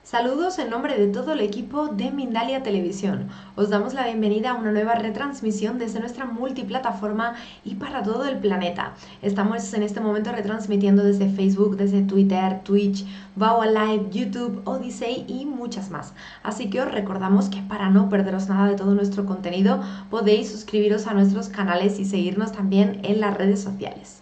Saludos en nombre de todo el equipo de Mindalia Televisión. Os damos la bienvenida a una nueva retransmisión desde nuestra multiplataforma y para todo el planeta. Estamos en este momento retransmitiendo desde Facebook, desde Twitter, Twitch, Vaua Live, YouTube, Odyssey y muchas más. Así que os recordamos que para no perderos nada de todo nuestro contenido podéis suscribiros a nuestros canales y seguirnos también en las redes sociales.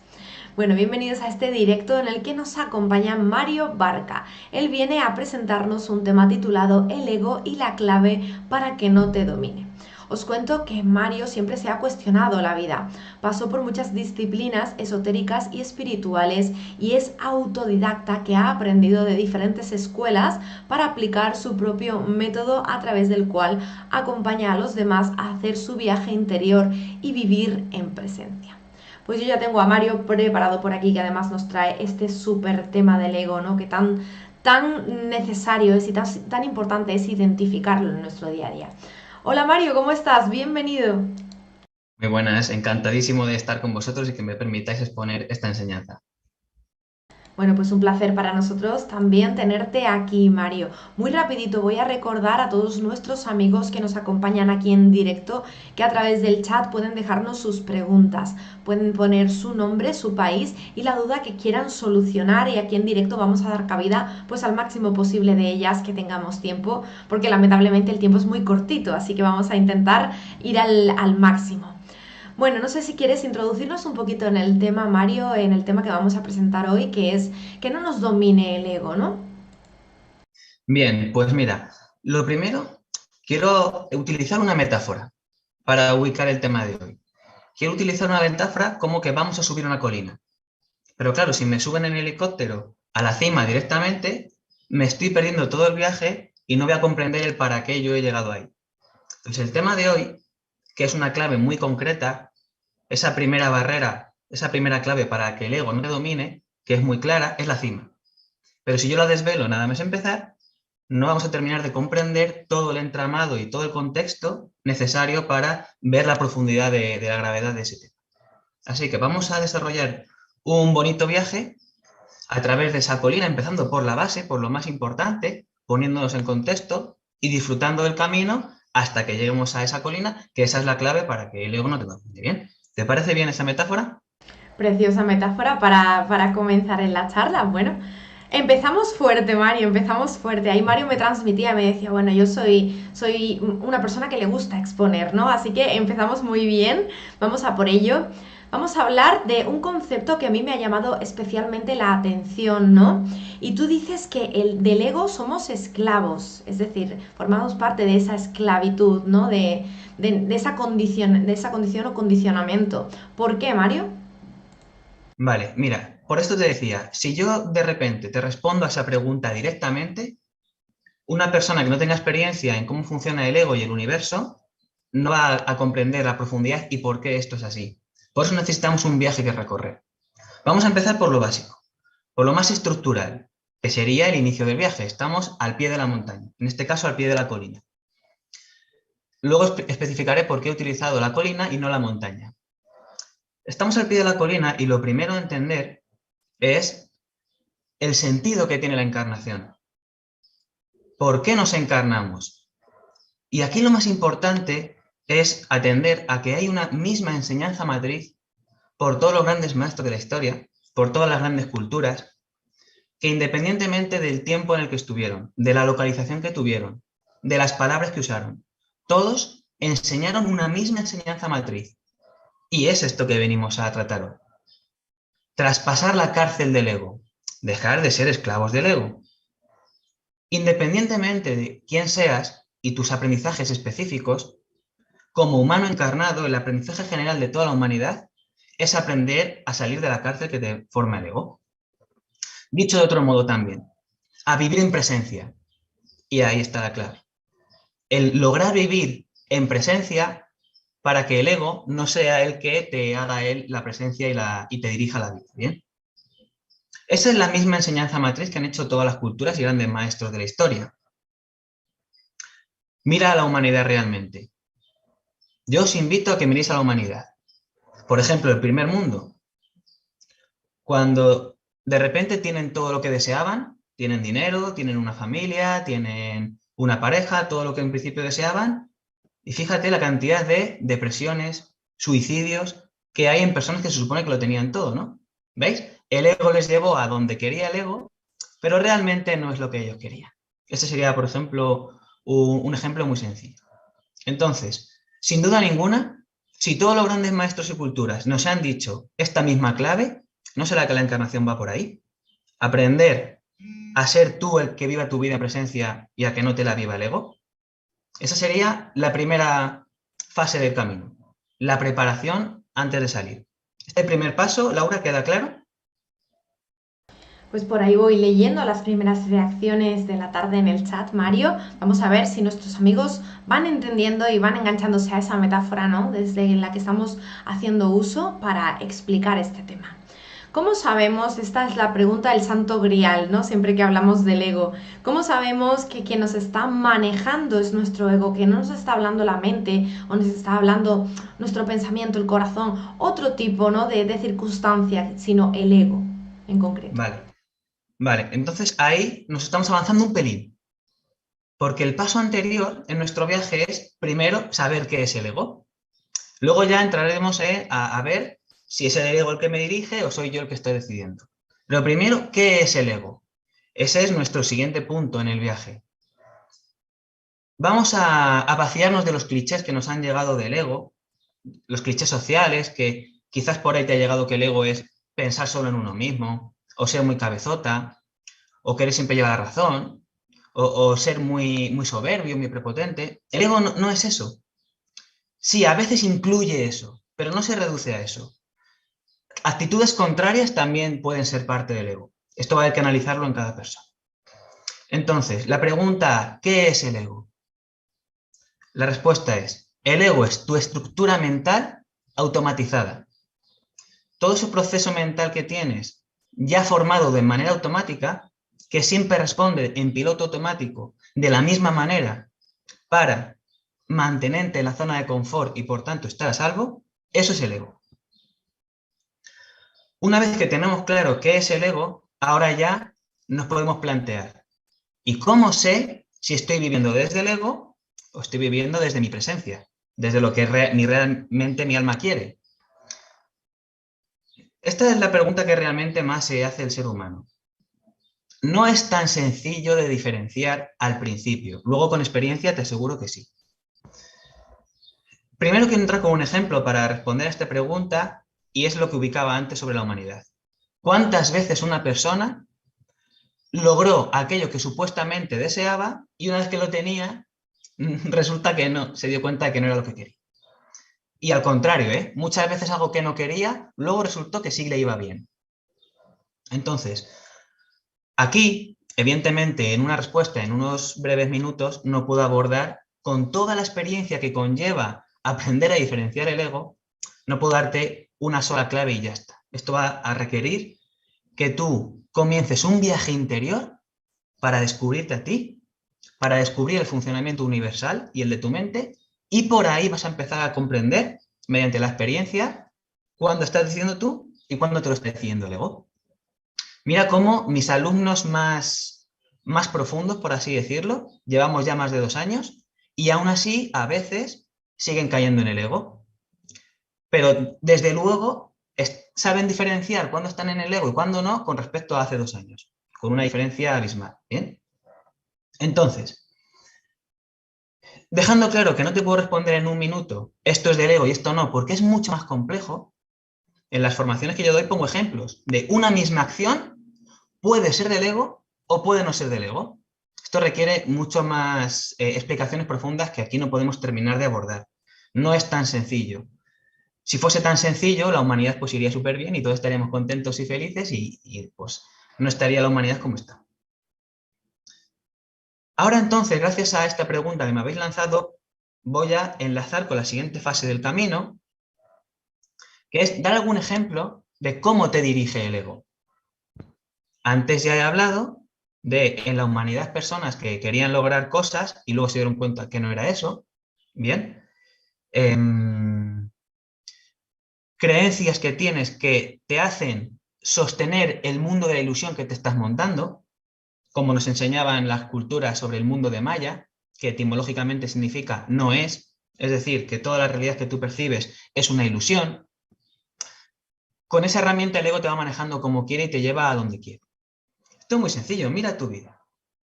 Bueno, bienvenidos a este directo en el que nos acompaña Mario Barca. Él viene a presentarnos un tema titulado El ego y la clave para que no te domine. Os cuento que Mario siempre se ha cuestionado la vida. Pasó por muchas disciplinas esotéricas y espirituales y es autodidacta que ha aprendido de diferentes escuelas para aplicar su propio método a través del cual acompaña a los demás a hacer su viaje interior y vivir en presencia. Pues yo ya tengo a Mario preparado por aquí, que además nos trae este súper tema del ego, ¿no? Que tan necesario es y tan importante es identificarlo en nuestro día a día. Hola Mario, ¿cómo estás? Bienvenido. Muy buenas, encantadísimo de estar con vosotros y que me permitáis exponer esta enseñanza. Bueno, pues un placer para nosotros también tenerte aquí, Mario. Muy rapidito voy a recordar a todos nuestros amigos que nos acompañan aquí en directo que a través del chat pueden dejarnos sus preguntas, pueden poner su nombre, su país y la duda que quieran solucionar y aquí en directo vamos a dar cabida pues al máximo posible de ellas que tengamos tiempo, porque lamentablemente el tiempo es muy cortito, así que vamos a intentar ir al máximo. Bueno, no sé si quieres introducirnos un poquito en el tema, Mario, en el tema que vamos a presentar hoy, que es que no nos domine el ego, ¿no? Bien, pues mira, lo primero, quiero utilizar una metáfora para ubicar el tema de hoy. Quiero utilizar una metáfora como que vamos a subir una colina. Pero claro, si me suben en helicóptero a la cima directamente, me estoy perdiendo todo el viaje y no voy a comprender el para qué yo he llegado ahí. Entonces, el tema de hoy, que es una clave muy concreta, esa primera barrera, esa primera clave para que el ego no te domine, que es muy clara, es la cima. Pero si yo la desvelo nada más empezar, no vamos a terminar de comprender todo el entramado y todo el contexto necesario para ver la profundidad de la gravedad de ese tema. Así que vamos a desarrollar un bonito viaje a través de esa colina, empezando por la base, por lo más importante, poniéndonos en contexto y disfrutando del camino hasta que lleguemos a esa colina, que esa es la clave para que el ego no te domine. Bien, ¿te parece bien esa metáfora? Preciosa metáfora para comenzar en la charla. Bueno, empezamos fuerte, Mario, empezamos fuerte. Ahí Mario me transmitía, me decía, bueno, soy una persona que le gusta exponer, ¿no? Así que empezamos muy bien, vamos a por ello. Vamos a hablar de un concepto que a mí me ha llamado especialmente la atención, ¿no? Y tú dices que del ego somos esclavos, es decir, formamos parte de esa esclavitud, ¿no? De esa condición o condicionamiento. ¿Por qué, Mario? Vale, mira, por esto te decía, si yo de repente te respondo a esa pregunta directamente, una persona que no tenga experiencia en cómo funciona el ego y el universo no va a comprender la profundidad y por qué esto es así. Por eso necesitamos un viaje que recorrer. Vamos a empezar por lo básico, por lo más estructural, que sería el inicio del viaje. Estamos al pie de la montaña, en este caso al pie de la colina. Luego especificaré por qué he utilizado la colina y no la montaña. Estamos al pie de la colina y lo primero a entender es el sentido que tiene la encarnación. ¿Por qué nos encarnamos? Y aquí lo más importante es atender a que hay una misma enseñanza matriz por todos los grandes maestros de la historia, por todas las grandes culturas, que independientemente del tiempo en el que estuvieron, de la localización que tuvieron, de las palabras que usaron, todos enseñaron una misma enseñanza matriz. Y es esto que venimos a tratar hoy. Traspasar la cárcel del ego, dejar de ser esclavos del ego. Independientemente de quién seas y tus aprendizajes específicos, como humano encarnado, el aprendizaje general de toda la humanidad es aprender a salir de la cárcel que te forma el ego. Dicho de otro modo también, a vivir en presencia. Y ahí está la clave. El lograr vivir en presencia para que el ego no sea el que te haga él la presencia y te dirija la vida. ¿Bien? Esa es la misma enseñanza matriz que han hecho todas las culturas y grandes maestros de la historia. Mira a la humanidad realmente. Yo os invito a que miréis a la humanidad. Por ejemplo, el primer mundo. Cuando de repente tienen todo lo que deseaban, Tienen dinero, tienen una familia, tienen una pareja, todo lo que en principio deseaban. Y fíjate la cantidad de depresiones, suicidios que hay en personas que se supone que lo tenían todo, ¿no? ¿Veis? El ego les llevó a donde quería el ego, pero realmente no es lo que ellos querían. Ese sería, por ejemplo, un ejemplo muy sencillo. Entonces, sin duda ninguna, si todos los grandes maestros y culturas nos han dicho esta misma clave, ¿no será que la encarnación va por ahí? Aprender a ser tú el que viva tu vida en presencia y a que no te la viva el ego. Esa sería la primera fase del camino, la preparación antes de salir. Este primer paso, Laura, ¿queda claro? Pues por ahí voy leyendo las primeras reacciones de la tarde en el chat, Mario. Vamos a ver si nuestros amigos van entendiendo y van enganchándose a esa metáfora, ¿no? Desde la que estamos haciendo uso para explicar este tema. ¿Cómo sabemos? Esta es la pregunta del santo grial, ¿no? Siempre que hablamos del ego. ¿Cómo sabemos que quien nos está manejando es nuestro ego? Que no nos está hablando la mente o nos está hablando nuestro pensamiento, el corazón, otro tipo, ¿no? de circunstancia, sino el ego en concreto. Vale, vale. Entonces ahí nos estamos avanzando un pelín, porque el paso anterior en nuestro viaje es primero saber qué es el ego. Luego ya entraremos a ver si es el ego el que me dirige o soy yo el que estoy decidiendo. Pero primero, ¿qué es el ego? Ese es nuestro siguiente punto en el viaje. Vamos a vaciarnos de los clichés que nos han llegado del ego, los clichés sociales, que quizás por ahí te ha llegado que el ego es pensar solo en uno mismo, o ser muy cabezota, o querer siempre llevar la razón, o ser muy soberbio, muy prepotente. El ego no es eso. Sí, a veces incluye eso, pero no se reduce a eso. Actitudes contrarias también pueden ser parte del ego. Esto va a haber que analizarlo en cada persona. Entonces, la pregunta, ¿qué es el ego? La respuesta es, el ego es tu estructura mental automatizada. Todo ese proceso mental que tienes ya formado de manera automática, que siempre responde en piloto automático de la misma manera para mantenerte en la zona de confort y por tanto estar a salvo, eso es el ego. Una vez que tenemos claro qué es el ego, ahora ya nos podemos plantear, ¿y cómo sé si estoy viviendo desde el ego o estoy viviendo desde mi presencia, desde lo que realmente mi alma quiere? Esta es la pregunta que realmente más se hace el ser humano. No es tan sencillo de diferenciar al principio. Luego con experiencia te aseguro que sí. Primero quiero entrar con un ejemplo para responder a esta pregunta y es lo que ubicaba antes sobre la humanidad. ¿Cuántas veces una persona logró aquello que supuestamente deseaba y una vez que lo tenía, resulta que no, se dio cuenta de que no era lo que quería? Y al contrario, muchas veces algo que no quería, luego resultó que sí le iba bien. Entonces, aquí, evidentemente, en una respuesta, en unos breves minutos, no puedo abordar con toda la experiencia que conlleva aprender a diferenciar el ego, no puedo darte una sola clave y ya está. Esto va a requerir que tú comiences un viaje interior para descubrirte a ti, para descubrir el funcionamiento universal y el de tu mente, y por ahí vas a empezar a comprender, mediante la experiencia, cuándo estás diciendo tú y cuándo te lo está diciendo el ego. Mira cómo mis alumnos más profundos, por así decirlo, llevamos ya más de 2 años y aún así a veces siguen cayendo en el ego. Pero desde luego saben diferenciar cuándo están en el ego y cuándo no con respecto a hace 2 años, con una diferencia abismal. ¿Bien? Entonces, dejando claro que no te puedo responder en un minuto, esto es del ego y esto no, porque es mucho más complejo, en las formaciones que yo doy pongo ejemplos de una misma acción. Puede ser del ego o puede no ser del ego. Esto requiere mucho más explicaciones profundas que aquí no podemos terminar de abordar. No es tan sencillo. Si fuese tan sencillo, la humanidad pues iría súper bien y todos estaríamos contentos y felices y pues no estaría la humanidad como está. Ahora entonces, gracias a esta pregunta que me habéis lanzado, voy a enlazar con la siguiente fase del camino, que es dar algún ejemplo de cómo te dirige el ego. Antes ya he hablado de en la humanidad personas que querían lograr cosas y luego se dieron cuenta que no era eso. Bien. Creencias que tienes que te hacen sostener el mundo de la ilusión que te estás montando. como nos enseñaban las culturas sobre el mundo de Maya, que etimológicamente significa no es decir, que toda la realidad que tú percibes es una ilusión. Con esa herramienta el ego te va manejando como quiere y te lleva a donde quiere. Esto es muy sencillo, mira tu vida.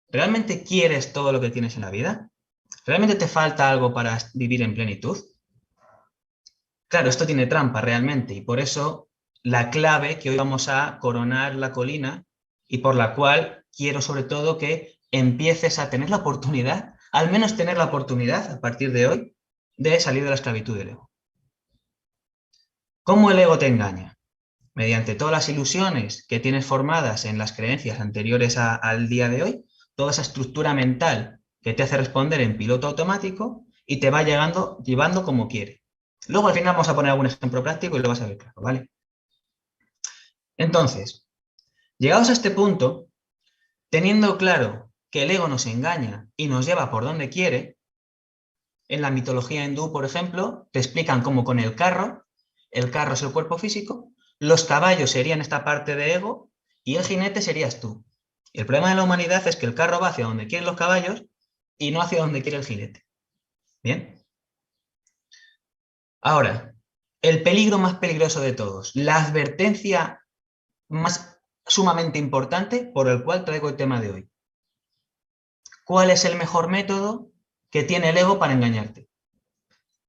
¿Realmente quieres todo lo que tienes en la vida? ¿Realmente te falta algo para vivir en plenitud? Claro, esto tiene trampa realmente y por eso la clave que hoy vamos a coronar la colina y por la cual quiero sobre todo que empieces a tener la oportunidad, al menos tener la oportunidad a partir de hoy, de salir de la esclavitud del ego. ¿Cómo el ego te engaña? Mediante todas las ilusiones que tienes formadas en las creencias anteriores al día de hoy, toda esa estructura mental que te hace responder en piloto automático y te va llevando como quiere. Luego al final vamos a poner algún ejemplo práctico y lo vas a ver claro, ¿vale? Entonces, llegados a este punto, teniendo claro que el ego nos engaña y nos lleva por donde quiere, en la mitología hindú, por ejemplo, te explican cómo con el carro es el cuerpo físico, los caballos serían esta parte de ego y el jinete serías tú. Y el problema de la humanidad es que el carro va hacia donde quieren los caballos y no hacia donde quiere el jinete. ¿Bien? Ahora, el peligro más peligroso de todos, la advertencia más sumamente importante por el cual traigo el tema de hoy. ¿Cuál es el mejor método que tiene el ego para engañarte?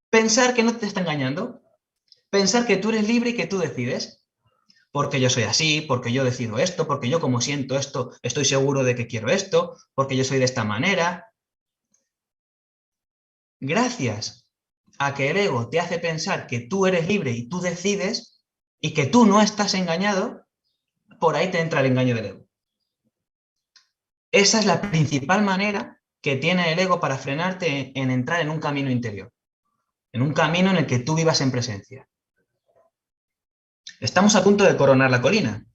Pensar que no te está engañando, pensar que tú eres libre y que tú decides, porque yo soy así, porque yo decido esto, porque yo como siento esto, estoy seguro de que quiero esto, porque yo soy de esta manera. Gracias a que el ego te hace pensar que tú eres libre y tú decides y que tú no estás engañado, por ahí te entra el engaño del ego. Esa es la principal manera que tiene el ego para frenarte en entrar en un camino interior, en un camino en el que tú vivas en presencia. Estamos a punto de coronar la colina.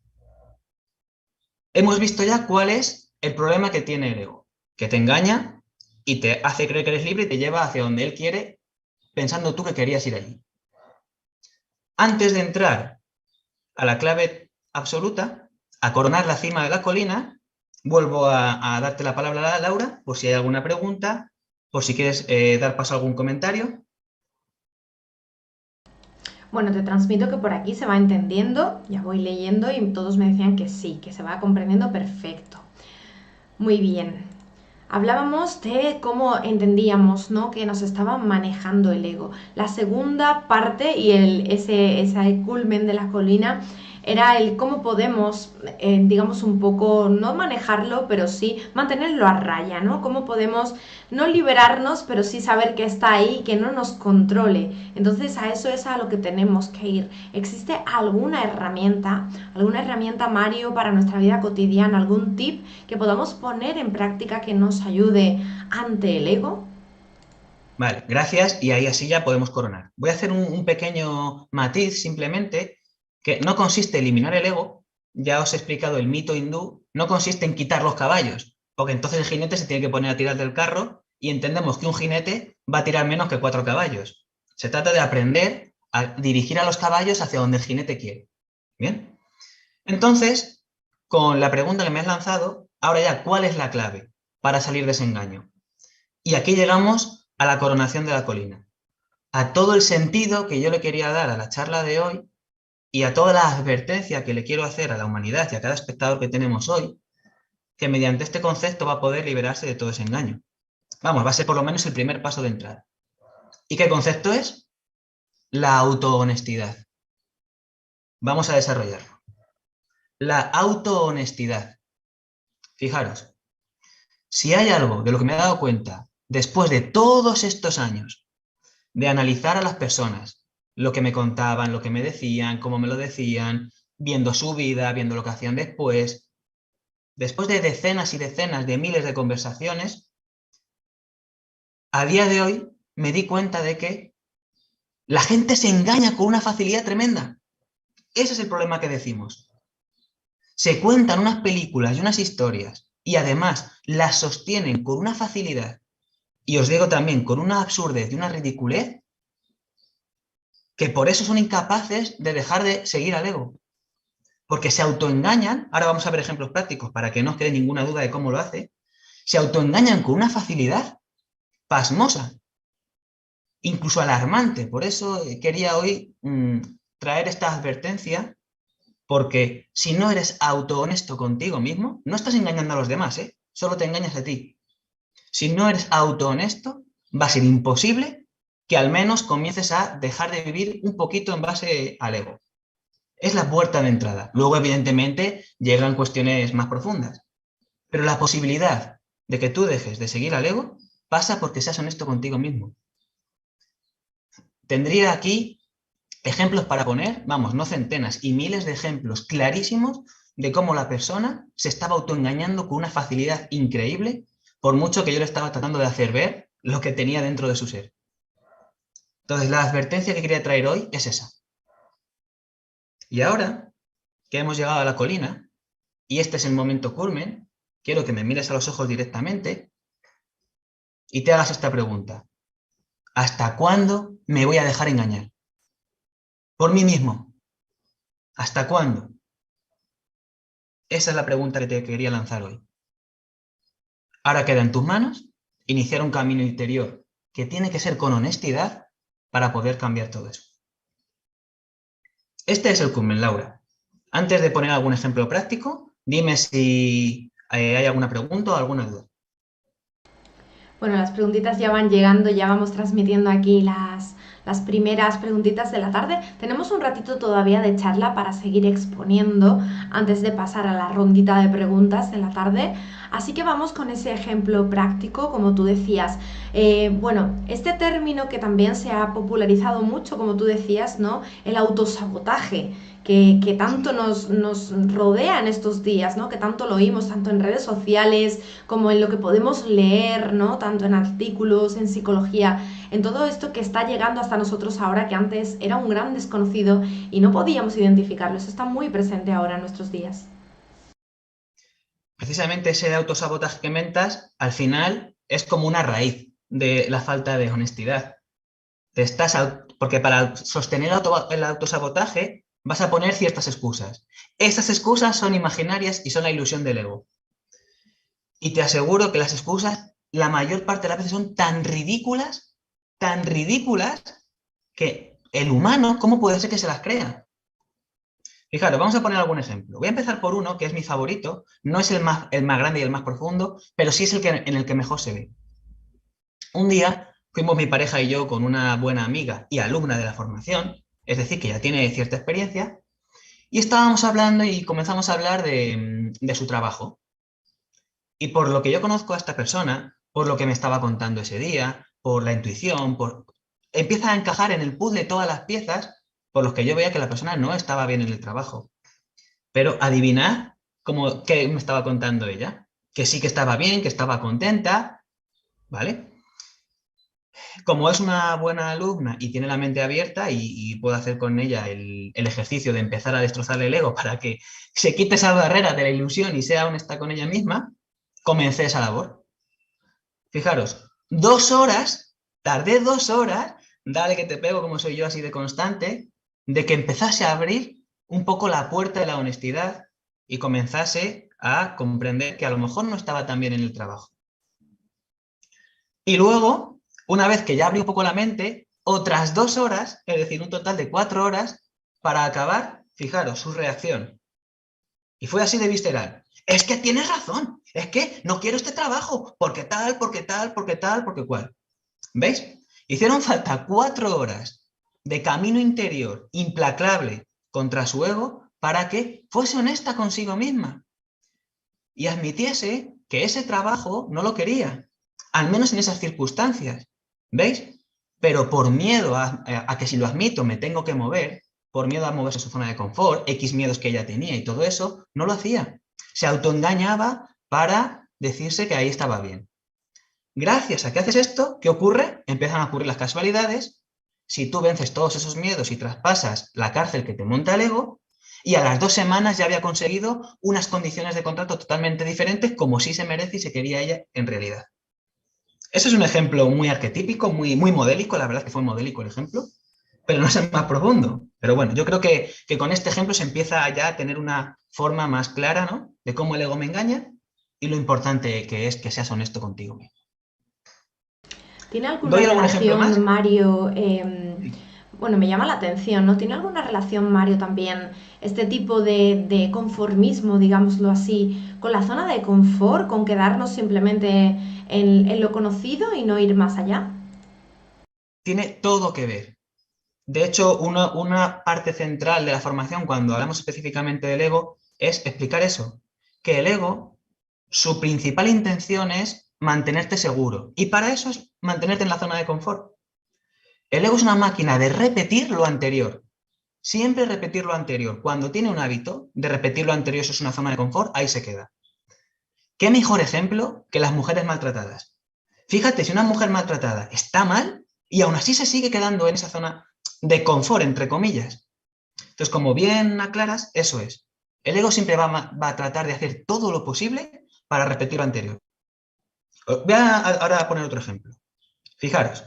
Hemos visto ya cuál es el problema que tiene el ego, que te engaña y te hace creer que eres libre y te lleva hacia donde él quiere, pensando tú que querías ir allí. Antes de entrar a la clave absoluta, a coronar la cima de la colina, vuelvo a darte la palabra a Laura, por si hay alguna pregunta, por si quieres dar paso a algún comentario. Bueno, te transmito que por aquí se va entendiendo, ya voy leyendo y todos me decían que sí, que se va comprendiendo perfecto. Muy bien. Hablábamos de cómo entendíamos, ¿no?, que nos estaba manejando el ego. La segunda parte y ese culmen de la colina era el cómo podemos, digamos, un poco, no manejarlo, pero sí mantenerlo a raya, ¿no? Cómo podemos no liberarnos, pero sí saber que está ahí, que no nos controle. Entonces a eso es a lo que tenemos que ir. ¿Existe alguna herramienta, Mario, para nuestra vida cotidiana, algún tip que podamos poner en práctica que nos ayude ante el ego? Vale, gracias y ahí así ya podemos coronar. Voy a hacer un pequeño matiz simplemente, que no consiste en eliminar el ego, ya os he explicado el mito hindú, no consiste en quitar los caballos, porque entonces el jinete se tiene que poner a tirar del carro y entendemos que un jinete va a tirar menos que 4 caballos. Se trata de aprender a dirigir a los caballos hacia donde el jinete quiere. ¿Bien? Entonces, con la pregunta que me has lanzado, ahora ya, ¿cuál es la clave para salir de ese engaño? Y aquí llegamos a la coronación de la colina, a todo el sentido que yo le quería dar a la charla de hoy y a toda la advertencia que le quiero hacer a la humanidad y a cada espectador que tenemos hoy, que mediante este concepto va a poder liberarse de todo ese engaño. Vamos, va a ser por lo menos el primer paso de entrada. ¿Y qué concepto es? La autohonestidad. Vamos a desarrollarlo. La autohonestidad. Fijaros, si hay algo de lo que me he dado cuenta después de todos estos años de analizar a las personas, lo que me contaban, lo que me decían, cómo me lo decían, viendo su vida, viendo lo que hacían después de decenas y decenas de miles de conversaciones, a día de hoy me di cuenta de que la gente se engaña con una facilidad tremenda. Ese es el problema que decimos. Se cuentan unas películas y unas historias y además las sostienen con una facilidad y os digo también con una absurdez y una ridiculez que por eso son incapaces de dejar de seguir al ego. porque se autoengañan, ahora vamos a ver ejemplos prácticos para que no os quede ninguna duda de cómo lo hace, se autoengañan con una facilidad pasmosa, incluso alarmante. Por eso quería hoy traer esta advertencia, porque si no eres autohonesto contigo mismo, no estás engañando a los demás, ¿eh? Solo te engañas a ti. Si no eres autohonesto, va a ser imposible que al menos comiences a dejar de vivir un poquito en base al ego. Es la puerta de entrada. Luego, evidentemente, llegan cuestiones más profundas. Pero la posibilidad de que tú dejes de seguir al ego pasa porque seas honesto contigo mismo. Tendría aquí ejemplos para poner, vamos, no centenas, y miles de ejemplos clarísimos de cómo la persona se estaba autoengañando con una facilidad increíble, por mucho que yo le estaba tratando de hacer ver lo que tenía dentro de su ser. Entonces, la advertencia que quería traer hoy es esa. Y ahora que hemos llegado a la colina, y este es el momento culmen, quiero que me mires a los ojos directamente y te hagas esta pregunta. ¿Hasta cuándo me voy a dejar engañar? Por mí mismo. ¿Hasta cuándo? Esa es la pregunta que te quería lanzar hoy. Ahora queda en tus manos iniciar un camino interior que tiene que ser con honestidad para poder cambiar todo eso. Este es el culmen, Laura. Antes de poner algún ejemplo práctico, dime si hay alguna pregunta o alguna duda. Bueno, las preguntitas ya van llegando, ya vamos transmitiendo aquí las primeras preguntitas de la tarde. Tenemos un ratito todavía de charla para seguir exponiendo antes de pasar a la rondita de preguntas de la tarde. Así que vamos con ese ejemplo práctico, como tú decías. Bueno, este término que también se ha popularizado mucho, como tú decías, ¿no? El autosabotaje. Que tanto nos rodea en estos días, ¿no? Que tanto lo oímos, tanto en redes sociales como en lo que podemos leer, ¿no? Tanto en artículos, en psicología, en todo esto que está llegando hasta nosotros ahora, que antes era un gran desconocido y no podíamos identificarlo. Eso está muy presente ahora en nuestros días. Precisamente ese autosabotaje que mentas, al final, es como una raíz de la falta de honestidad. Porque para sostener el autosabotaje vas a poner ciertas excusas. Esas excusas son imaginarias y son la ilusión del ego. Y te aseguro que las excusas, la mayor parte de las veces son tan ridículas, que el humano, ¿cómo puede ser que se las crea? Fijaros, vamos a poner algún ejemplo. Voy a empezar por uno que es mi favorito, no es el más grande y el más profundo, pero sí es en el que mejor se ve. Un día fuimos mi pareja y yo con una buena amiga y alumna de la formación, es decir, que ya tiene cierta experiencia, y estábamos hablando y comenzamos a hablar de su trabajo. Y por lo que yo conozco a esta persona, por lo que me estaba contando ese día, por la intuición, empieza a encajar en el puzzle todas las piezas por los que yo veía que la persona no estaba bien en el trabajo. Pero adivinad qué me estaba contando ella. Que sí que estaba bien, que estaba contenta, ¿vale? Como es una buena alumna y tiene la mente abierta y puedo hacer con ella el ejercicio de empezar a destrozarle el ego para que se quite esa barrera de la ilusión y sea honesta con ella misma, comencé esa labor. Fijaros, 2 horas, tardé 2 horas, dale que te pego como soy yo así de constante, de que empezase a abrir un poco la puerta de la honestidad y comenzase a comprender que a lo mejor no estaba tan bien en el trabajo. Y luego, una vez que ya abrí un poco la mente, otras 2 horas, es decir, un total de 4 horas, para acabar, fijaros, su reacción. Y fue así de visceral. Es que tienes razón, es que no quiero este trabajo, porque tal, porque tal, porque tal, porque cual. ¿Veis? Hicieron falta 4 horas de camino interior implacable contra su ego para que fuese honesta consigo misma y admitiese que ese trabajo no lo quería, al menos en esas circunstancias. ¿Veis? Pero por miedo a que si lo admito me tengo que mover, por miedo a moverse a su zona de confort, X miedos que ella tenía y todo eso, no lo hacía. Se autoengañaba para decirse que ahí estaba bien. Gracias a que haces esto, ¿qué ocurre? Empiezan a ocurrir las casualidades. Si tú vences todos esos miedos y traspasas la cárcel que te monta el ego, y a las 2 semanas ya había conseguido unas condiciones de contrato totalmente diferentes, como sí se merece y se quería ella en realidad. Eso es un ejemplo muy arquetípico, muy modélico, la verdad es que fue modélico el ejemplo, pero no es el más profundo. Pero bueno, yo creo que con este ejemplo se empieza ya a tener una forma más clara, ¿no? De cómo el ego me engaña y lo importante que es que seas honesto contigo mismo. ¿Tiene alguna ¿Doy algún ejemplo relación, más? Mario? Sí. Bueno, me llama la atención, ¿no? ¿Tiene alguna relación, Mario, también este tipo de conformismo, digámoslo así, con la zona de confort, con quedarnos simplemente en lo conocido y no ir más allá? Tiene todo que ver. De hecho, una parte central de la formación, cuando hablamos específicamente del ego, es explicar eso, que el ego, su principal intención es mantenerte seguro, y para eso es mantenerte en la zona de confort. El ego es una máquina de repetir lo anterior, siempre repetir lo anterior. Cuando tiene un hábito de repetir lo anterior, eso es una zona de confort, ahí se queda. ¿Qué mejor ejemplo que las mujeres maltratadas? Fíjate, si una mujer maltratada está mal y aún así se sigue quedando en esa zona de confort, entre comillas. Entonces, como bien aclaras, eso es. El ego siempre va a tratar de hacer todo lo posible para repetir lo anterior. Voy ahora a poner otro ejemplo. Fijaros,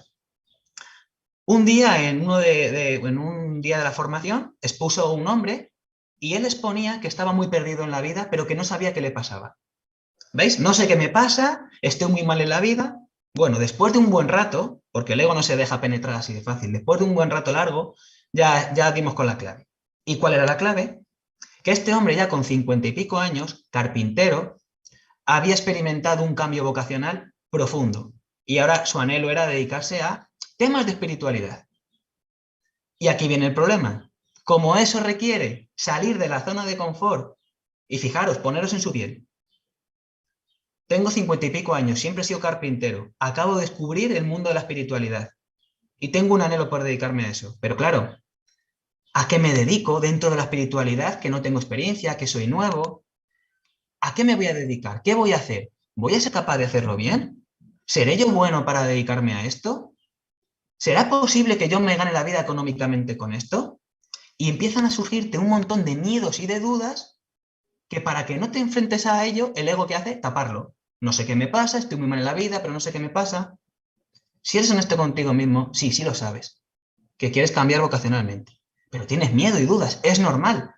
un día en un día de la formación expuso un hombre y él exponía que estaba muy perdido en la vida, pero que no sabía qué le pasaba. ¿Veis? No sé qué me pasa, estoy muy mal en la vida. Bueno, después de un buen rato, porque el ego no se deja penetrar así de fácil, después de un buen rato largo, ya dimos con la clave. ¿Y cuál era la clave? Que este hombre ya con 50 y pico años, carpintero, había experimentado un cambio vocacional profundo y ahora su anhelo era dedicarse a temas de espiritualidad. Y aquí viene el problema. Como eso requiere salir de la zona de confort y fijaros, poneros en su piel. Tengo 50 y pico años, siempre he sido carpintero, acabo de descubrir el mundo de la espiritualidad y tengo un anhelo por dedicarme a eso. Pero claro, ¿a qué me dedico dentro de la espiritualidad? Que no tengo experiencia, que soy nuevo. ¿A qué me voy a dedicar? ¿Qué voy a hacer? ¿Voy a ser capaz de hacerlo bien? ¿Seré yo bueno para dedicarme a esto? ¿Será posible que yo me gane la vida económicamente con esto? Y empiezan a surgirte un montón de miedos y de dudas que para que no te enfrentes a ello, el ego que hace, taparlo. No sé qué me pasa, estoy muy mal en la vida, pero no sé qué me pasa. Si eres honesto contigo mismo, sí, sí lo sabes, que quieres cambiar vocacionalmente, pero tienes miedo y dudas, es normal,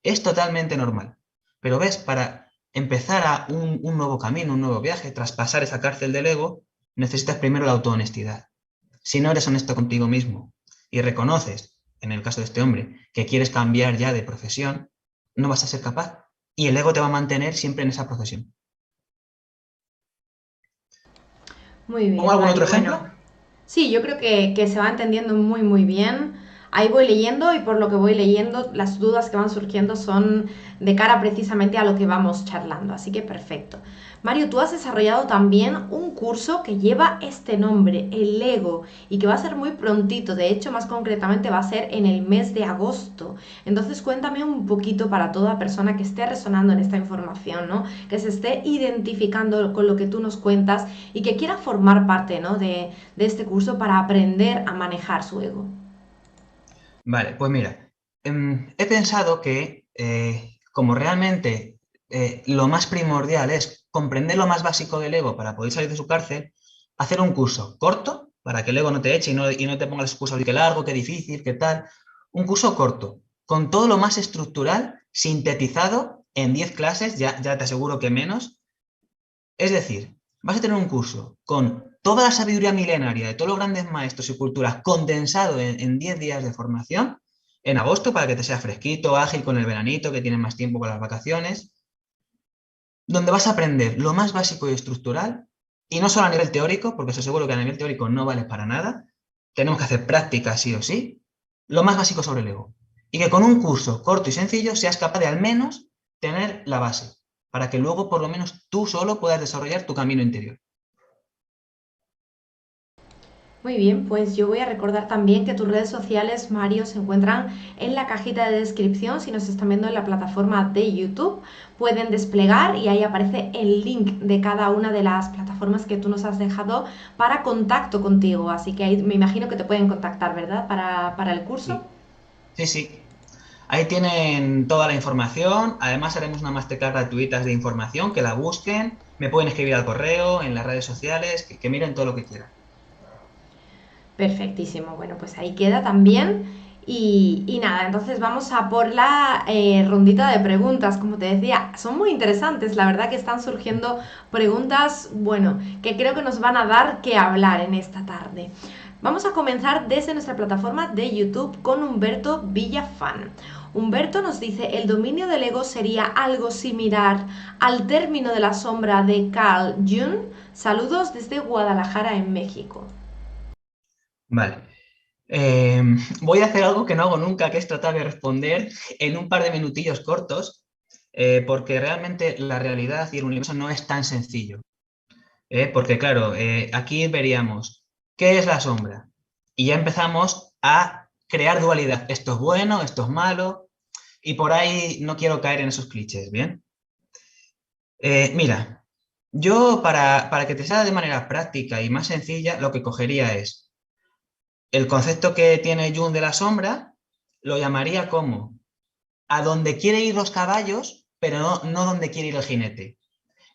es totalmente normal. Pero ves, para empezar a un nuevo camino, un nuevo viaje, traspasar esa cárcel del ego, necesitas primero la autohonestidad. Si no eres honesto contigo mismo y reconoces, en el caso de este hombre, que quieres cambiar ya de profesión, no vas a ser capaz. Y el ego te va a mantener siempre en esa profesión. Muy ¿Pongo bien, algún otro Mario. ejemplo? Bueno, sí, yo creo que se va entendiendo muy, muy bien. Ahí voy leyendo y por lo que voy leyendo, las dudas que van surgiendo son de cara precisamente a lo que vamos charlando. Así que perfecto. Mario, tú has desarrollado también un curso que lleva este nombre, el Ego, y que va a ser muy prontito. De hecho, más concretamente va a ser en el mes de agosto. Entonces, cuéntame un poquito para toda persona que esté resonando en esta información, ¿no? Que se esté identificando con lo que tú nos cuentas y que quiera formar parte, ¿no? de este curso para aprender a manejar su ego. Vale, pues mira, he pensado que como realmente lo más primordial es comprender lo más básico del ego para poder salir de su cárcel, hacer un curso corto para que el ego no te eche y no te ponga las excusas de que largo, que difícil, que tal. Un curso corto, con todo lo más estructural, sintetizado en 10 clases, ya te aseguro que menos. Es decir, vas a tener un curso con toda la sabiduría milenaria de todos los grandes maestros y culturas condensado en 10 días de formación, en agosto, para que te sea fresquito, ágil con el veranito, que tienes más tiempo con las vacaciones, donde vas a aprender lo más básico y estructural, y no solo a nivel teórico, porque eso seguro que a nivel teórico no vale para nada, tenemos que hacer práctica sí o sí, lo más básico sobre el ego. Y que con un curso corto y sencillo seas capaz de al menos tener la base, para que luego por lo menos tú solo puedas desarrollar tu camino interior. Muy bien, pues yo voy a recordar también que tus redes sociales, Mario, se encuentran en la cajita de descripción. Si nos están viendo en la plataforma de YouTube, pueden desplegar y ahí aparece el link de cada una de las plataformas que tú nos has dejado para contacto contigo. Así que ahí me imagino que te pueden contactar, ¿verdad? Para el curso. Sí, sí, sí. Ahí tienen toda la información. Además, haremos una masterclass gratuitas de información, que la busquen. Me pueden escribir al correo, en las redes sociales, que miren todo lo que quieran. Perfectísimo, bueno, pues ahí queda también. Y nada, entonces vamos a por la rondita de preguntas. Como te decía, son muy interesantes. La verdad que están surgiendo preguntas, bueno, que creo que nos van a dar que hablar en esta tarde. Vamos a comenzar desde nuestra plataforma de YouTube con Humberto Villafán. Humberto nos dice, el dominio del ego sería algo similar al término de la sombra de Carl Jung. Saludos desde Guadalajara, en México. Vale. Voy a hacer algo que no hago nunca, que es tratar de responder en un par de minutillos cortos, porque realmente la realidad y el universo no es tan sencillo. Porque claro, aquí veríamos, ¿qué es la sombra? Y ya empezamos a crear dualidad. Esto es bueno, esto es malo, y por ahí no quiero caer en esos clichés, ¿bien? Mira, yo para que te salga de manera práctica y más sencilla, lo que cogería es el concepto que tiene Jung de la sombra, lo llamaría como a donde quiere ir los caballos, pero no donde quiere ir el jinete.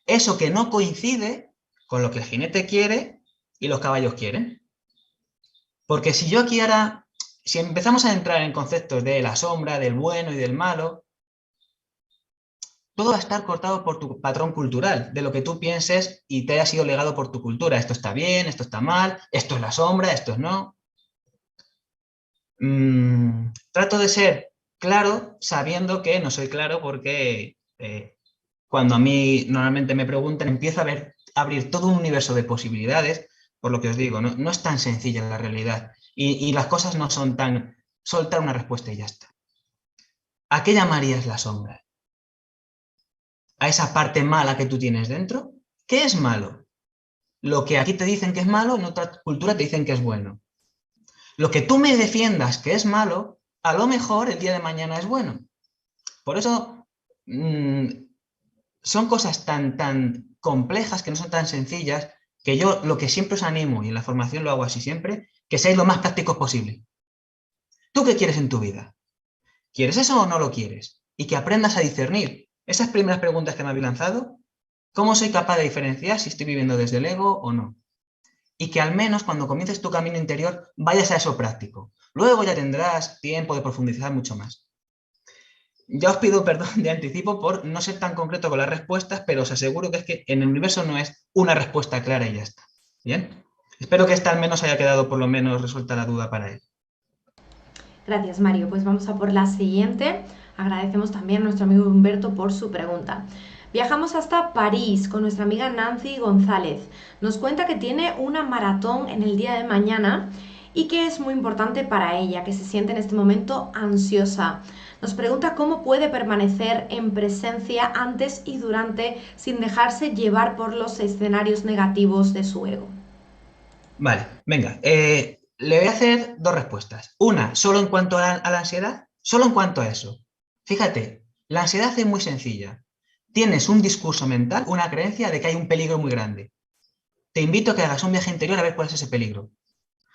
Eso que no coincide con lo que el jinete quiere y los caballos quieren. Porque si yo aquí ahora, si empezamos a entrar en conceptos de la sombra, del bueno y del malo, todo va a estar cortado por tu patrón cultural, de lo que tú pienses y te haya sido legado por tu cultura. Esto está bien, esto está mal, esto es la sombra, esto es no. Trato de ser claro sabiendo que no soy claro porque cuando a mí normalmente me preguntan empiezo a abrir todo un universo de posibilidades, por lo que os digo, no es tan sencilla la realidad y las cosas no son tan soltar una respuesta y ya está. ¿A qué llamarías la sombra? ¿A esa parte mala que tú tienes dentro? ¿Qué es malo? Lo que aquí te dicen que es malo, en otra cultura te dicen que es bueno. Lo que tú me defiendas que es malo, a lo mejor el día de mañana es bueno. Por eso son cosas tan complejas, que no son tan sencillas, que yo lo que siempre os animo, y en la formación lo hago así siempre, que seáis lo más prácticos posible. ¿Tú qué quieres en tu vida? ¿Quieres eso o no lo quieres? Y que aprendas a discernir. Esas primeras preguntas que me habéis lanzado, ¿cómo soy capaz de diferenciar si estoy viviendo desde el ego o no? Y que al menos cuando comiences tu camino interior vayas a eso práctico. Luego ya tendrás tiempo de profundizar mucho más. Ya os pido perdón de anticipo por no ser tan concreto con las respuestas, pero os aseguro que es que en el universo no es una respuesta clara y ya está. ¿Bien? Espero que esta al menos haya quedado por lo menos resuelta la duda para él. Gracias, Mario. Pues vamos a por la siguiente. Agradecemos también a nuestro amigo Humberto por su pregunta. Viajamos hasta París con nuestra amiga Nancy González. Nos cuenta que tiene una maratón en el día de mañana y que es muy importante para ella, que se siente en este momento ansiosa. Nos pregunta cómo puede permanecer en presencia antes y durante sin dejarse llevar por los escenarios negativos de su ego. Vale, venga. Le voy a hacer dos respuestas. Una, solo en cuanto a la ansiedad, solo en cuanto a eso. Fíjate, la ansiedad es muy sencilla. Tienes un discurso mental, una creencia de que hay un peligro muy grande. Te invito a que hagas un viaje interior a ver cuál es ese peligro.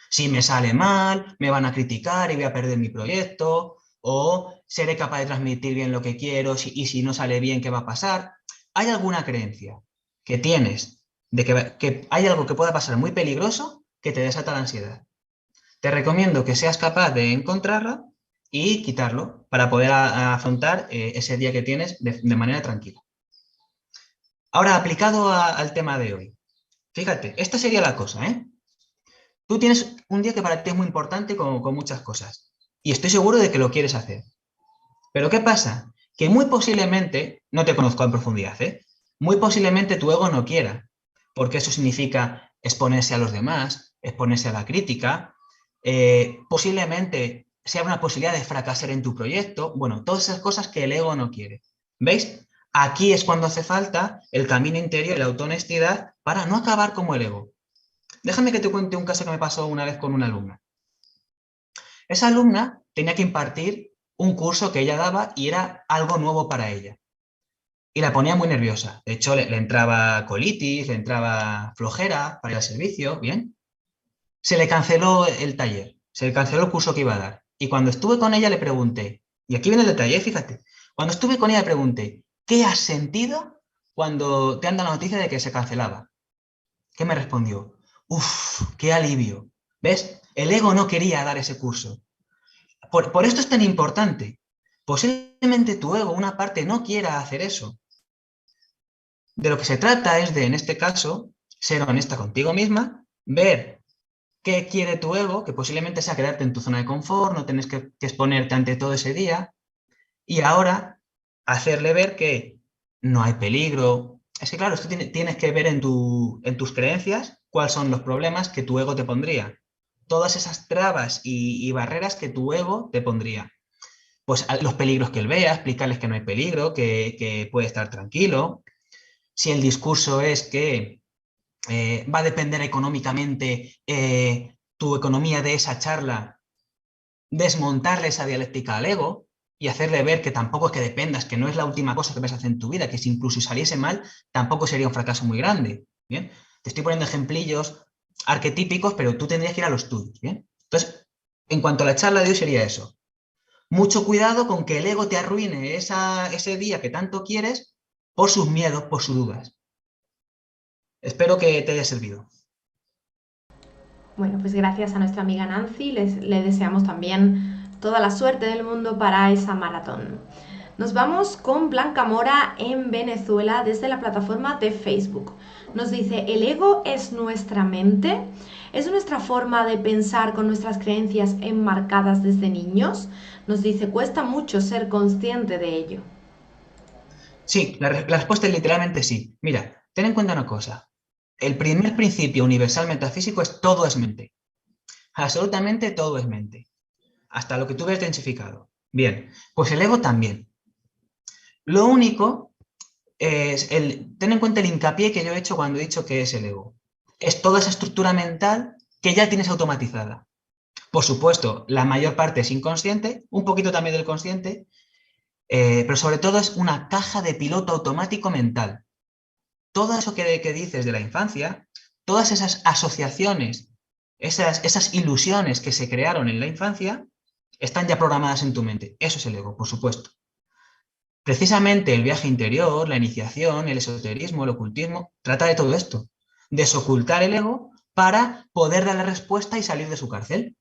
Si me sale mal, me van a criticar y voy a perder mi proyecto, o seré capaz de transmitir bien lo que quiero y si no sale bien, ¿qué va a pasar? ¿Hay alguna creencia que tienes de que hay algo que pueda pasar muy peligroso que te desata la ansiedad? Te recomiendo que seas capaz de encontrarla y quitarlo para poder afrontar ese día que tienes de manera tranquila. Ahora, aplicado al tema de hoy. Fíjate, esta sería la cosa, ¿eh? Tú tienes un día que para ti es muy importante con muchas cosas y estoy seguro de que lo quieres hacer. Pero ¿qué pasa? Que muy posiblemente, no te conozco en profundidad, ¿eh? Muy posiblemente tu ego no quiera, porque eso significa exponerse a los demás, exponerse a la crítica, posiblemente sea una posibilidad de fracasar en tu proyecto, bueno, todas esas cosas que el ego no quiere. ¿Veis? Aquí es cuando hace falta el camino interior y la autohonestidad para no acabar como el ego. Déjame que te cuente un caso que me pasó una vez con una alumna. Esa alumna tenía que impartir un curso que ella daba y era algo nuevo para ella. Y la ponía muy nerviosa. De hecho, le entraba colitis, le entraba flojera para ir al servicio, ¿bien? Se le canceló el taller, se le canceló el curso que iba a dar. Y cuando estuve con ella le pregunté, y aquí viene el detalle, fíjate, cuando estuve con ella le pregunté, ¿qué has sentido cuando te han dado la noticia de que se cancelaba? ¿Qué me respondió? Uf, qué alivio. ¿Ves? El ego no quería dar ese curso. Por esto es tan importante. Posiblemente tu ego, una parte, no quiera hacer eso. De lo que se trata es de, en este caso, ser honesta contigo misma, ver qué quiere tu ego, que posiblemente sea quedarte en tu zona de confort, no tienes que exponerte ante todo ese día, y ahora hacerle ver que no hay peligro. Es que claro, esto tienes que ver en tus creencias cuáles son los problemas que tu ego te pondría. Todas esas trabas y barreras que tu ego te pondría. Pues los peligros que él vea, explicarles que no hay peligro, que puede estar tranquilo. Si el discurso es que va a depender económicamente tu economía de esa charla, desmontarle esa dialéctica al ego y hacerle ver que tampoco es que dependas, que no es la última cosa que vas a hacer en tu vida, que si incluso saliese mal, tampoco sería un fracaso muy grande. ¿Bien? Te estoy poniendo ejemplillos arquetípicos, pero tú tendrías que ir a los tuyos. ¿Bien? Entonces, en cuanto a la charla de hoy sería eso. Mucho cuidado con que el ego te arruine ese día que tanto quieres por sus miedos, por sus dudas. Espero que te haya servido. Bueno, pues gracias a nuestra amiga Nancy, le deseamos también toda la suerte del mundo para esa maratón. Nos vamos con Blanca Mora en Venezuela desde la plataforma de Facebook. Nos dice, ¿el ego es nuestra mente? ¿Es nuestra forma de pensar con nuestras creencias enmarcadas desde niños? Nos dice, cuesta mucho ser consciente de ello. Sí, la respuesta es literalmente sí. Mira, ten en cuenta una cosa. El primer principio universal metafísico es todo es mente. Absolutamente todo es mente. Hasta lo que tú ves densificado. Bien, pues el ego también. Lo único es ten en cuenta el hincapié que yo he hecho cuando he dicho que es el ego. Es toda esa estructura mental que ya tienes automatizada. Por supuesto, la mayor parte es inconsciente, un poquito también del consciente, pero sobre todo es una caja de piloto automático mental. Todo eso que dices de la infancia, todas esas asociaciones, esas ilusiones que se crearon en la infancia, están ya programadas en tu mente. Eso es el ego, por supuesto. Precisamente el viaje interior, la iniciación, el esoterismo, el ocultismo, trata de todo esto. Desocultar el ego para poder darle respuesta y salir de su cárcel.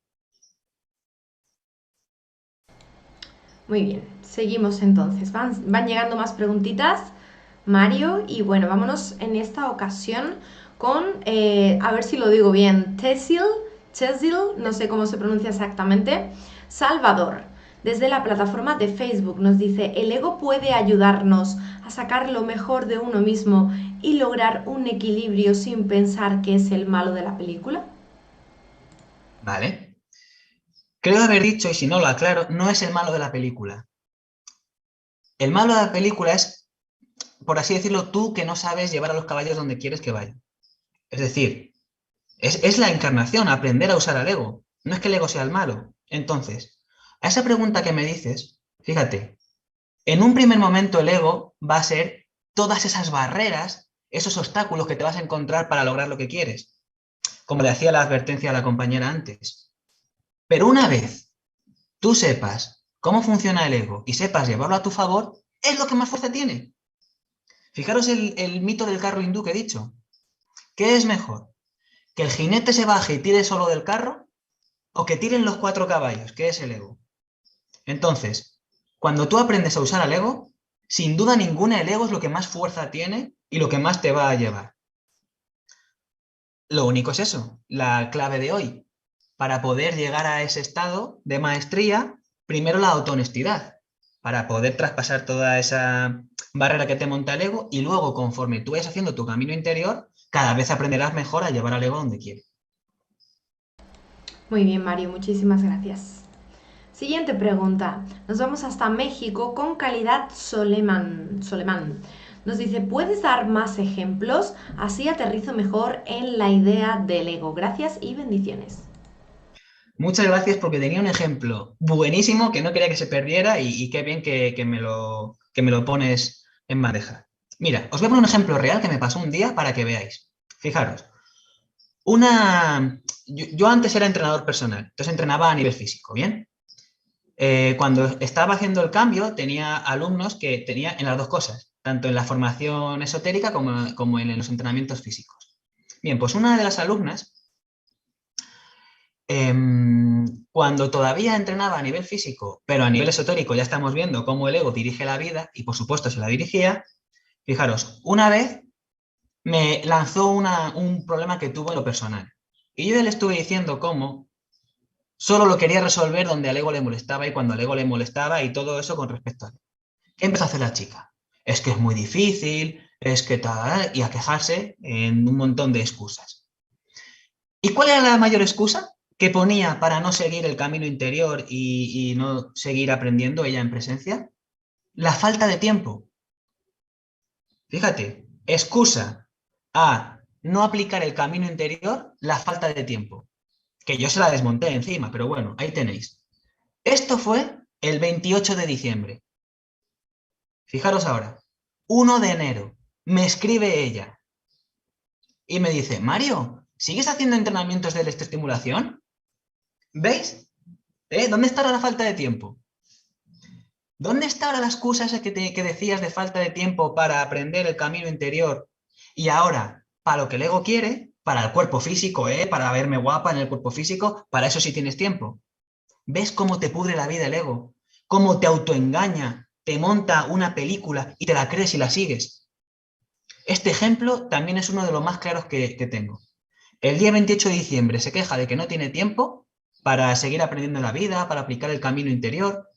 Muy bien, seguimos entonces. Van llegando más preguntitas, Mario, y bueno, vámonos en esta ocasión con, a ver si lo digo bien, Tesil, no sé cómo se pronuncia exactamente, Salvador. Desde la plataforma de Facebook nos dice, ¿el ego puede ayudarnos a sacar lo mejor de uno mismo y lograr un equilibrio sin pensar que es el malo de la película? ¿Vale? Creo haber dicho, y si no lo aclaro, no es el malo de la película. El malo de la película es, por así decirlo, tú que no sabes llevar a los caballos donde quieres que vayan. Es decir, es la encarnación, aprender a usar al ego. No es que el ego sea el malo. Entonces, a esa pregunta que me dices, fíjate, en un primer momento el ego va a ser todas esas barreras, esos obstáculos que te vas a encontrar para lograr lo que quieres. Como le hacía la advertencia a la compañera antes. Pero una vez tú sepas cómo funciona el ego y sepas llevarlo a tu favor, es lo que más fuerza tiene. Fijaros el mito del carro hindú que he dicho. ¿Qué es mejor? ¿Que el jinete se baje y tire solo del carro? ¿O que tiren los cuatro caballos, que es el ego? Entonces, cuando tú aprendes a usar al ego, sin duda ninguna el ego es lo que más fuerza tiene y lo que más te va a llevar. Lo único es eso, la clave de hoy. Para poder llegar a ese estado de maestría, primero la autohonestidad, para poder traspasar toda esa barrera que te monta el ego y luego, conforme tú vayas haciendo tu camino interior, cada vez aprenderás mejor a llevar al ego donde quieres. Muy bien, Mario, muchísimas gracias. Siguiente pregunta. Nos vamos hasta México con Calidad Solemán. Nos dice, ¿puedes dar más ejemplos? Así aterrizo mejor en la idea del ego. Gracias y bendiciones. Muchas gracias porque tenía un ejemplo buenísimo que no quería que se perdiera y qué bien que me lo pones en bandeja. Mira, os voy a poner un ejemplo real que me pasó un día para que veáis. Fijaros, yo antes era entrenador personal, entonces entrenaba a nivel físico, ¿bien? Cuando estaba haciendo el cambio tenía alumnos que tenía en las dos cosas, tanto en la formación esotérica como en los entrenamientos físicos. Bien, pues una de las alumnas Cuando todavía entrenaba a nivel físico, pero a nivel esotérico ya estamos viendo cómo el ego dirige la vida, y por supuesto se la dirigía, fijaros, una vez me lanzó un problema que tuvo en lo personal. Y yo le estuve diciendo cómo solo lo quería resolver donde al ego le molestaba y cuando al ego le molestaba y todo eso con respecto a él. ¿Qué empezó a hacer la chica? Es que es muy difícil, es que tal, y a quejarse en un montón de excusas. ¿Y cuál era la mayor excusa que ponía para no seguir el camino interior y no seguir aprendiendo ella en presencia? La falta de tiempo. Fíjate, excusa a no aplicar el camino interior, la falta de tiempo. Que yo se la desmonté encima, pero bueno, ahí tenéis. Esto fue el 28 de diciembre. Fijaros ahora, 1 de enero, me escribe ella y me dice, Mario, ¿sigues haciendo entrenamientos de electroestimulación? ¿Veis? ¿Dónde está ahora la falta de tiempo? ¿Dónde está ahora la excusa esa que decías de falta de tiempo para aprender el camino interior? Y ahora, para lo que el ego quiere, para el cuerpo físico, para verme guapa en el cuerpo físico, para eso sí tienes tiempo. ¿Ves cómo te pudre la vida el ego? ¿Cómo te autoengaña? Te monta una película y te la crees y la sigues. Este ejemplo también es uno de los más claros que tengo. El día 28 de diciembre se queja de que no tiene tiempo para seguir aprendiendo la vida, para aplicar el camino interior.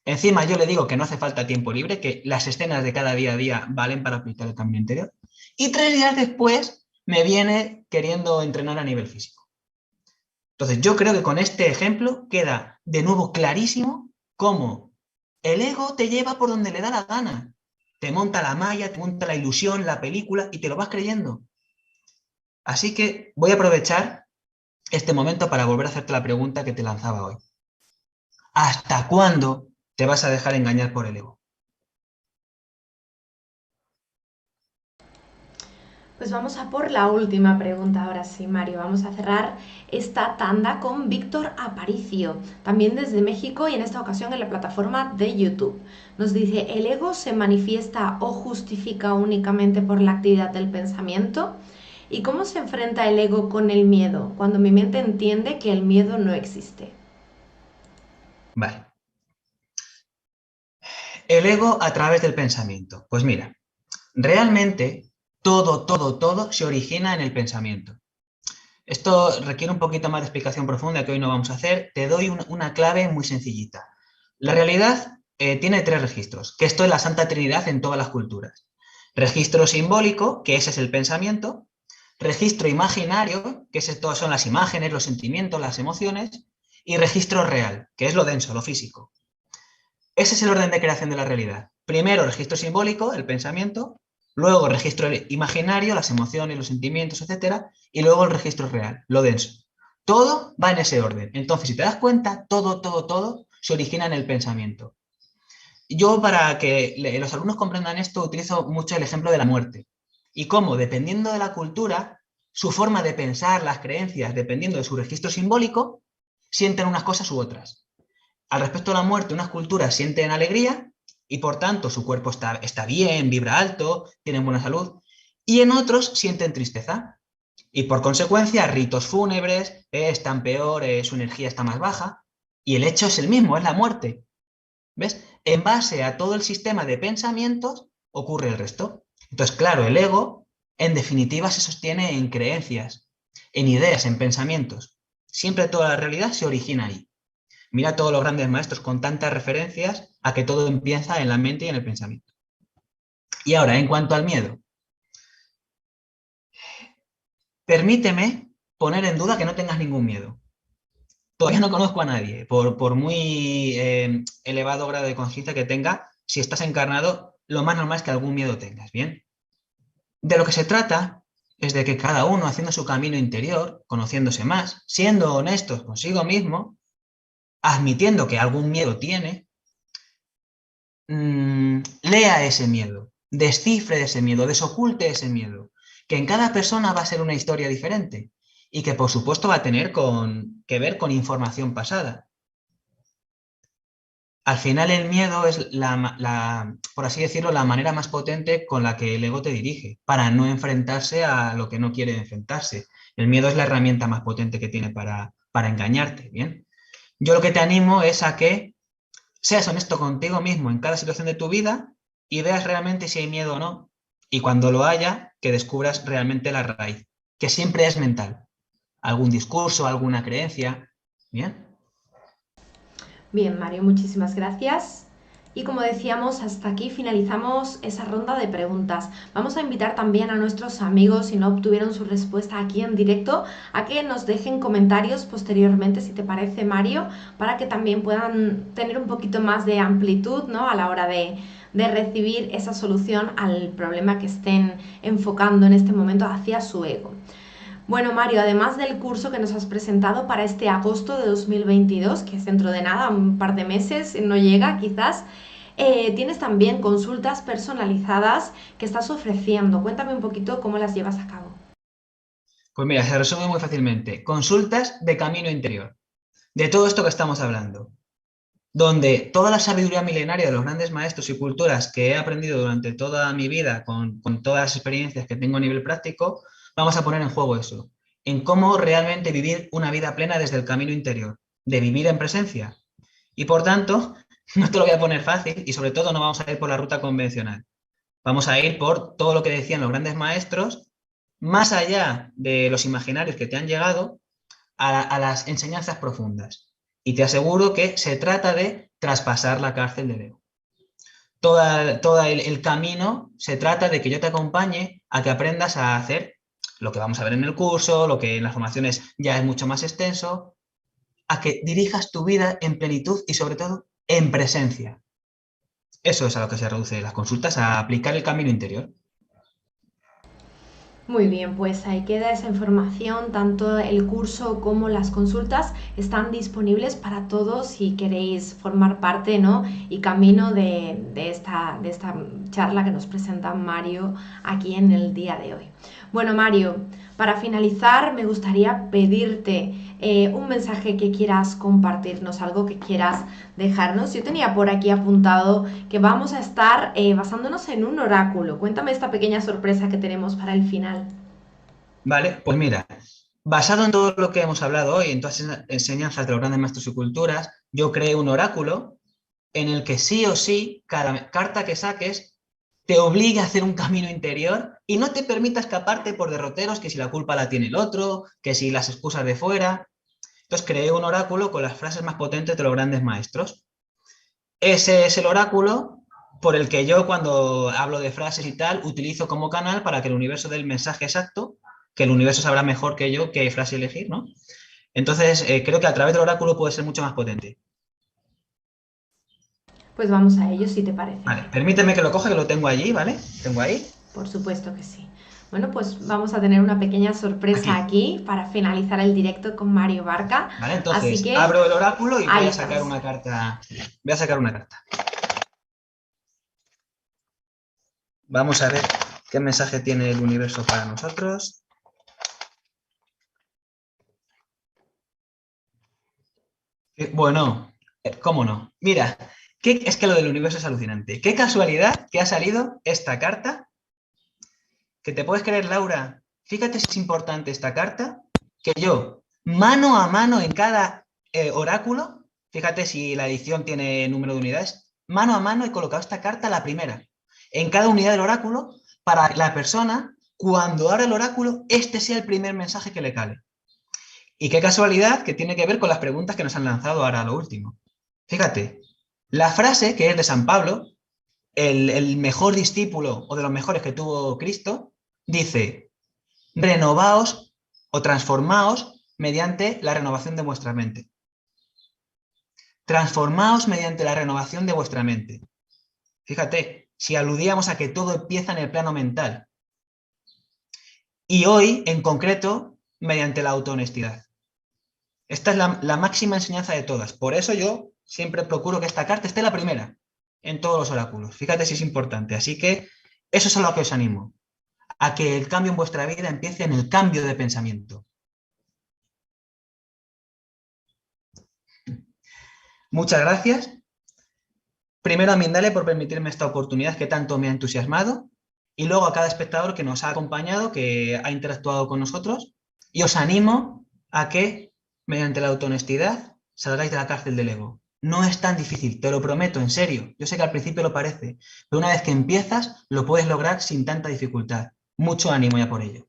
Encima yo le digo que no hace falta tiempo libre, que las escenas de cada día a día valen para aplicar el camino interior. Y 3 días después me viene queriendo entrenar a nivel físico. Entonces yo creo que con este ejemplo queda de nuevo clarísimo cómo el ego te lleva por donde le da la gana. Te monta la malla, te monta la ilusión, la película y te lo vas creyendo. Así que voy a aprovechar este momento para volver a hacerte la pregunta que te lanzaba hoy. ¿Hasta cuándo te vas a dejar engañar por el ego? Pues vamos a por la última pregunta ahora sí, Mario. Vamos a cerrar esta tanda con Víctor Aparicio, también desde México y en esta ocasión en la plataforma de YouTube. Nos dice, ¿el ego se manifiesta o justifica únicamente por la actividad del pensamiento? ¿Y cómo se enfrenta el ego con el miedo cuando mi mente entiende que el miedo no existe? Vale. El ego a través del pensamiento. Pues mira, realmente todo se origina en el pensamiento. Esto requiere un poquito más de explicación profunda que hoy no vamos a hacer. Te doy una clave muy sencillita. La realidad tiene 3 registros, que esto es la Santa Trinidad en todas las culturas. Registro simbólico, que ese es el pensamiento. Registro imaginario, que todas son las imágenes, los sentimientos, las emociones. Y registro real, que es lo denso, lo físico. Ese es el orden de creación de la realidad. Primero, registro simbólico, el pensamiento. Luego, registro imaginario, las emociones, los sentimientos, etcétera. Y luego el registro real, lo denso. Todo va en ese orden. Entonces, si te das cuenta, todo se origina en el pensamiento. Yo, para que los alumnos comprendan esto, utilizo mucho el ejemplo de la muerte. Y cómo, dependiendo de la cultura, su forma de pensar, las creencias, dependiendo de su registro simbólico, sienten unas cosas u otras. Al respecto de la muerte, unas culturas sienten alegría y por tanto su cuerpo está bien, vibra alto, tienen buena salud, y en otros sienten tristeza. Y por consecuencia, ritos fúnebres, están peor, su energía está más baja, y el hecho es el mismo, es la muerte. ¿Ves? En base a todo el sistema de pensamientos ocurre el resto. Entonces, claro, el ego, en definitiva, se sostiene en creencias, en ideas, en pensamientos. Siempre toda la realidad se origina ahí. Mira a todos los grandes maestros con tantas referencias a que todo empieza en la mente y en el pensamiento. Y ahora, en cuanto al miedo, permíteme poner en duda que no tengas ningún miedo. Todavía no conozco a nadie, por muy elevado grado de conciencia que tenga, si estás encarnado, lo más normal es que algún miedo tengas, ¿bien? De lo que se trata es de que cada uno, haciendo su camino interior, conociéndose más, siendo honestos consigo mismo, admitiendo que algún miedo tiene, lea ese miedo, descifre ese miedo, desoculte ese miedo, que en cada persona va a ser una historia diferente y que por supuesto va a tener que ver con información pasada. Al final el miedo es por así decirlo, la manera más potente con la que el ego te dirige, para no enfrentarse a lo que no quiere enfrentarse. El miedo es la herramienta más potente que tiene para para engañarte, ¿bien? Yo lo que te animo es a que seas honesto contigo mismo en cada situación de tu vida y veas realmente si hay miedo o no. Y cuando lo haya, que descubras realmente la raíz, que siempre es mental. Algún discurso, alguna creencia, ¿bien? Bien, Mario, muchísimas gracias. Y como decíamos, hasta aquí finalizamos esa ronda de preguntas. Vamos a invitar también a nuestros amigos, si no obtuvieron su respuesta aquí en directo, a que nos dejen comentarios posteriormente, si te parece, Mario, para que también puedan tener un poquito más de amplitud, ¿no?, a la hora de recibir esa solución al problema que estén enfocando en este momento hacia su ego. Bueno, Mario, además del curso que nos has presentado para este agosto de 2022, que es dentro de nada, un par de meses, no llega quizás, tienes también consultas personalizadas que estás ofreciendo. Cuéntame un poquito cómo las llevas a cabo. Pues mira, se resume muy fácilmente. Consultas de camino interior, de todo esto que estamos hablando, donde toda la sabiduría milenaria de los grandes maestros y culturas que he aprendido durante toda mi vida con todas las experiencias que tengo a nivel práctico, vamos a poner en juego eso, en cómo realmente vivir una vida plena desde el camino interior, de vivir en presencia. Y por tanto, no te lo voy a poner fácil y sobre todo no vamos a ir por la ruta convencional. Vamos a ir por todo lo que decían los grandes maestros, más allá de los imaginarios que te han llegado, a las enseñanzas profundas. Y te aseguro que se trata de traspasar la cárcel del ego. Todo el camino se trata de que yo te acompañe a que aprendas a hacer lo que vamos a ver en el curso, lo que en las formaciones ya es mucho más extenso, a que dirijas tu vida en plenitud y sobre todo en presencia. Eso es a lo que se reduce las consultas, a aplicar el camino interior. Muy bien, pues ahí queda esa información, tanto el curso como las consultas están disponibles para todos si queréis formar parte, ¿no?, y camino de esta charla que nos presenta Mario aquí en el día de hoy. Bueno, Mario, para finalizar me gustaría pedirte un mensaje que quieras compartirnos, algo que quieras dejarnos. Yo tenía por aquí apuntado que vamos a estar basándonos en un oráculo. Cuéntame esta pequeña sorpresa que tenemos para el final. Vale, pues mira, basado en todo lo que hemos hablado hoy, en todas esas enseñanzas de los grandes maestros y culturas, yo creé un oráculo en el que sí o sí, cada carta que saques te obligue a hacer un camino interior y no te permita escaparte por derroteros, que si la culpa la tiene el otro, que si las excusas de fuera. Entonces creé un oráculo con las frases más potentes de los grandes maestros. Ese es el oráculo por el que yo, cuando hablo de frases y tal, utilizo como canal para que el universo dé el mensaje exacto, que el universo sabrá mejor que yo qué frase elegir, ¿no? Entonces, creo que a través del oráculo puede ser mucho más potente. Pues vamos a ello, si te parece, Vale, Mario. permíteme que lo coja, que lo tengo allí, ¿vale? Tengo ahí. Por supuesto que sí. Bueno, pues vamos a tener una pequeña sorpresa Aquí, aquí para finalizar el directo con Mario Barca. ¿vale? Así Entonces, que abro el oráculo y voy ahí a sacar estamos. una carta. Voy a sacar una carta. Vamos a ver qué mensaje tiene el universo para nosotros. Bueno, ¿cómo no? Mira, es que lo del universo es alucinante. Qué casualidad que ha salido esta carta, que te puedes creer, Laura. Fíjate si es importante esta carta, que yo, mano a mano en cada oráculo, fíjate si la edición tiene número de unidades, mano a mano he colocado esta carta, la primera, en cada unidad del oráculo, para la persona, cuando abra el oráculo, este sea el primer mensaje que le cale. Y qué casualidad que tiene que ver con las preguntas que nos han lanzado ahora a lo último. Fíjate, la frase que es de San Pablo, el mejor discípulo o de los mejores que tuvo Cristo, dice, renovaos o transformaos mediante la renovación de vuestra mente. Transformaos mediante la renovación de vuestra mente. Fíjate, si aludíamos a que todo empieza en el plano mental. Y hoy, en concreto, mediante la autohonestidad. Esta es la máxima enseñanza de todas. Por eso yo siempre procuro que esta carta esté la primera en todos los oráculos. Fíjate si es importante. Así que eso es a lo que os animo. A que el cambio en vuestra vida empiece en el cambio de pensamiento. Muchas gracias. Primero a Mindale por permitirme esta oportunidad que tanto me ha entusiasmado. Y luego a cada espectador que nos ha acompañado, que ha interactuado con nosotros. Y os animo a que mediante la autohonestidad, salgáis de la cárcel del ego. No es tan difícil, te lo prometo, en serio. Yo sé que al principio lo parece, pero una vez que empiezas, lo puedes lograr sin tanta dificultad. Mucho ánimo ya por ello.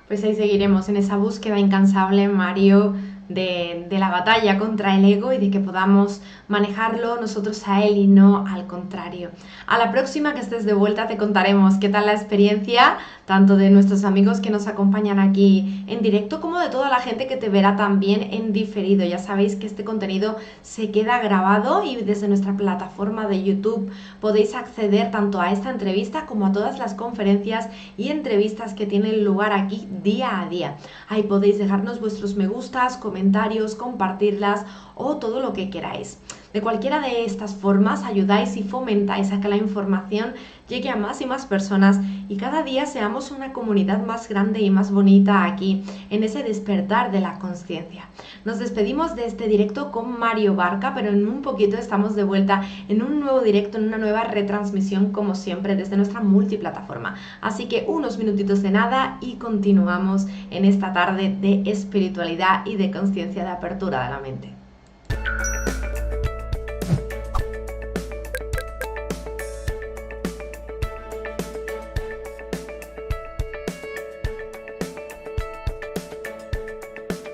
Pues ahí seguiremos en esa búsqueda incansable, Mario, de la batalla contra el ego y de que podamos manejarlo nosotros a él y no al contrario. A la próxima que estés de vuelta te contaremos qué tal la experiencia, tanto de nuestros amigos que nos acompañan aquí en directo como de toda la gente que te verá también en diferido. Ya sabéis que este contenido se queda grabado y desde nuestra plataforma de YouTube podéis acceder tanto a esta entrevista como a todas las conferencias y entrevistas que tienen lugar aquí día a día. Ahí podéis dejarnos vuestros me gustas, comentarios, compartirlas o todo lo que queráis. De cualquiera de estas formas ayudáis y fomentáis a que la información llegue a más y más personas y cada día seamos una comunidad más grande y más bonita aquí en ese despertar de la conciencia. Nos despedimos de este directo con Mario Barca, pero en un poquito estamos de vuelta en un nuevo directo, en una nueva retransmisión como siempre desde nuestra multiplataforma. Así que unos minutitos de nada y continuamos en esta tarde de espiritualidad y de conciencia, de apertura de la mente.